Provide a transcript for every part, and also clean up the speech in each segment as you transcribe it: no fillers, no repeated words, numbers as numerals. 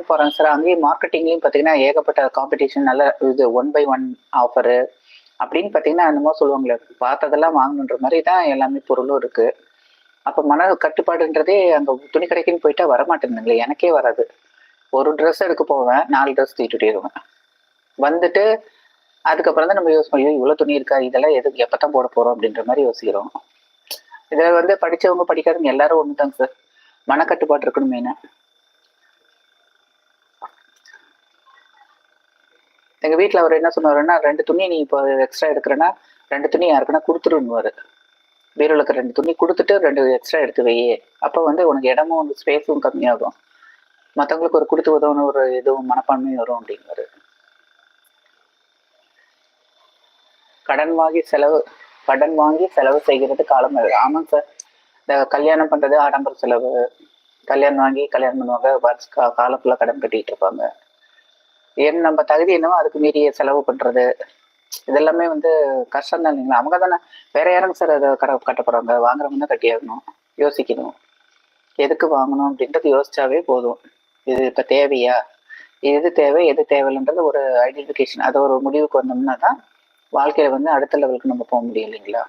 போறேன் சார். அங்கேயும் மார்க்கெட்டிங்லயும் பார்த்தீங்கன்னா, ஏகப்பட்ட காம்படிஷன் நல்ல இது 1 பை 1 ஆஃபரு அப்படின்னு பார்த்தீங்கன்னா, என்னமோ சொல்லுவாங்களே, பார்த்ததெல்லாம் வாங்கணுன்ற மாரி தான் எல்லாமே பொருளும் இருக்கு. அப்ப மன கட்டுப்பாடுன்றதே அங்க துணி கடைக்குன்னு போயிட்டா வரமாட்டேங்குதுங்களே, எனக்கே வராது. ஒரு ட்ரெஸ் எடுக்க போவேன், 4 ட்ரெஸ் தூக்கிட்டு வருவேன். வந்துட்டு அதுக்கப்புறம் தான் நம்ம யோசிப்போம், ஐயோ! இவ்வளோ துணி இருக்கா? இதெல்லாம் எதுக்கு எப்பதான் போட போறோம்? அப்படின்ற மாரி யோசிக்கிறோம். இத வந்து படிச்சவங்க, படிக்காதவங்க எல்லாரும் ஒண்ணுதாங்க சார். மனக்கட்டுப்பாடு இருக்கணும் மெயினா. எங்க வீட்ல அவரு என்ன சொன்னாருன்னா, 2 துணி நீ இப்போ எக்ஸ்ட்ரா எடுக்குறன்னா, 2 துணி யாருக்குன்னா குடுத்துருன்னுவாரு. பீரோல இருக்க 2 துணி குடுத்துட்டு 2 எக்ஸ்ட்ரா எடுத்து வையி. அப்ப வந்து உனக்கு இடமும் வந்து ஸ்பேஸும் கம்மியாகும். மத்தவங்களுக்கு ஒரு குடுத்து உதவணும் ஒரு இதுவும் மனப்பான்மையும் வரும் அப்டின்னாரு. கடன் வாங்கி செலவு கடன் வாங்கி செலவு செய்கிறது காலம் அது. ஆமாங்க சார். இந்த கல்யாணம் பண்றது ஆடம்பர செலவு. கல்யாணம் வாங்கி கல்யாணம் பண்ணுவாங்க. காலம் ஃபுல்லா கடன் கட்டிட்டு இருப்பாங்க. ஏன் நம்ம தகுதி என்னவோ அதுக்கு மீறிய செலவு பண்றது. இதெல்லாமே வந்து கஷ்டம் தான் இல்லைங்களா? அவங்க தானே வேற யாருங்க சார் அத கட்ட போறாங்க? வாங்குறவங்க தான் கட்டியாகணும். யோசிக்கணும். எதுக்கு வாங்கணும் அப்படின்றது யோசிச்சாவே போதும். இது இப்ப தேவையா? எது தேவை, எது தேவையில்லன்றது ஒரு ஐடென்டிஃபிகேஷன். அத ஒரு முடிவுக்கு வந்தோம்னா தான், வாழ்க்கையில வந்து அடுத்த லெவலுக்கு நம்ம போ முடியும் இல்லைங்களா?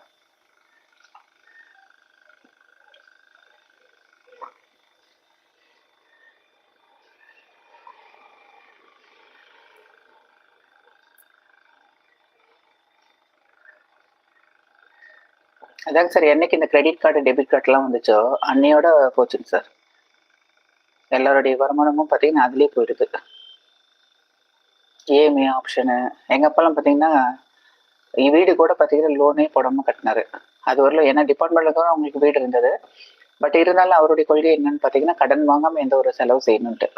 அதாங்க சார் என்னைக்கு இந்த கிரெடிட் கார்டு, டெபிட் கார்ட்லாம் வந்துச்சோ, அன்னையோட போச்சுங்க சார். எல்லாருடைய வருமானமும் பார்த்தீங்கன்னா, அதிலயே போயிடுது. இஎம்ஐ ஆப்ஷனு எங்க அப்பாலாம் பார்த்தீங்கன்னா, வீடு கூட பார்த்தீங்கன்னா லோனே போடாம கட்டுனாரு. அது வரலும் ஏன்னா டிபார்ட்மெண்ட்ல தான் அவங்களுக்கு வீடு இருந்தது. பட் இருந்தாலும் அவருடைய கொள்கை என்னன்னு பார்த்தீங்கன்னா, கடன் வாங்காம எந்த ஒரு செலவு செய்யணுன்ட்டு.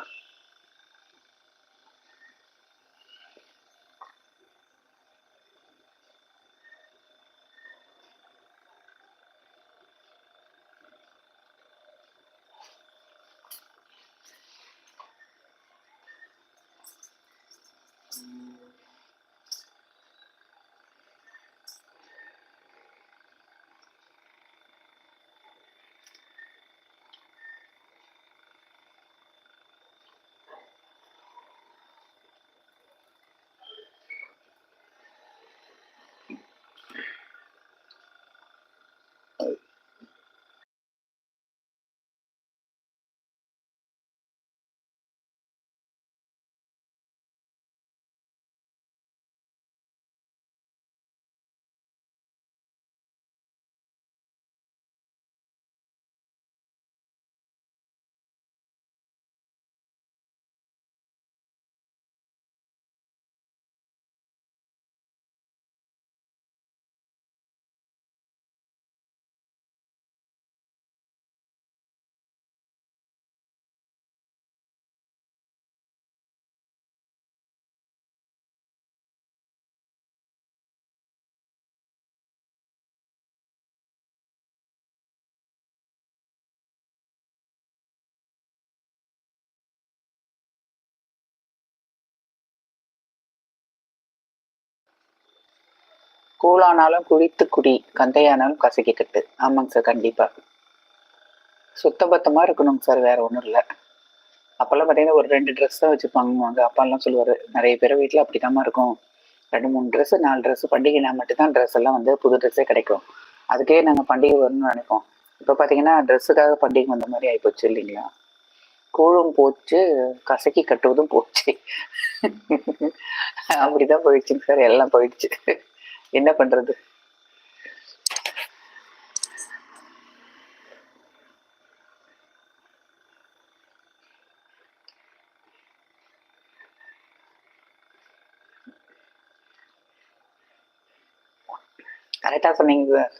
கூழானாலும் குடித்து குடி, கந்தையானாலும் கசக்கி கட்டு. ஆமாங்க சார் கண்டிப்பா. சுத்தபத்தமா இருக்கணுங்க சார் வேற ஒண்ணும் இல்ல. அப்பல்லாம் பார்த்தீங்கன்னா, ஒரு 2 ட்ரெஸ் தான் வச்சுப்பாங்கன்னுவாங்க. அப்பாலாம் சொல்லுவாரு, "நெறைய பேர் வீட்ல அப்படித்தாம்மா இருக்கும். 2, 3 ட்ரெஸ், 4 ட்ரெஸ் பண்டிகைனா மட்டும் தான் ட்ரெஸ் எல்லாம் வந்து புது ட்ரெஸ்ஸே கிடைக்கும். அதுக்கே நாங்க பண்டிகை வரும்னு நெனைப்போம்." இப்ப பார்த்தீங்கன்னா, ட்ரெஸ்ஸுக்காக பண்டிகை வந்த மாரி ஆயிப்போச்சு இல்லைங்களா? கூழும் போச்சு, கசக்கி கட்டுவதும் போச்சு. அப்படிதான் போயிடுச்சுங்க சார். எல்லாம் போயிடுச்சு. என்ன பண்றது? கரெக்ட்டா சொன்னீங்க சார்.